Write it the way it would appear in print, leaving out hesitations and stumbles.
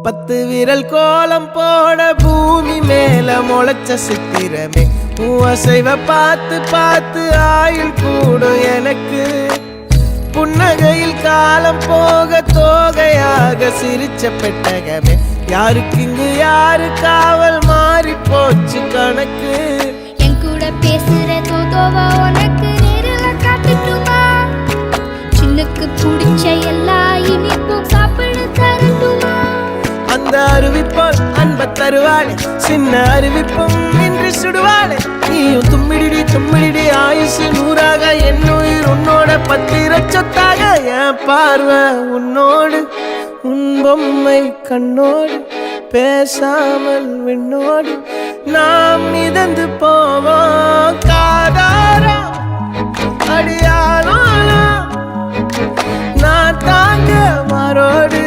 10 விரல் கோலம் போட பூமி மேல முளைச்ச சித்திரமே அசைவ பார்த்து பார்த்து ஆயுள் கூடும் எனக்கு புன்னகையில் காலம் போக தோகையாக சிரிச்ச பெட்டகமே யாருக்கு இங்கு யாரு காவல் மாறி போச்சு கணக்கு என் கூட பேசுற தோதோவா உனக்கு நேரில் காட்டுட்டுமா சின்னுக்கு பிடிச்ச எல்லா இனிப்பும் சாப்பிட தரட்டுமா அந்த அறிவிப்பால் அன்ப தருவாளே சின்ன அறிவிப்பும் இன்று சுடுவாளே நீயும் தும்மிடி தும்மிடி ஆயுசு 100ஆக என் உயிர் உன்னோட 10 சொத்தாக என் பார்வை உன்னோடு உன் பொம்மை கண்ணோடு பேசாமல் விண்ணோடு நாம் மிதந்து போவோம் காதாரா அடியாளோ நான் தாங்க மாறோடு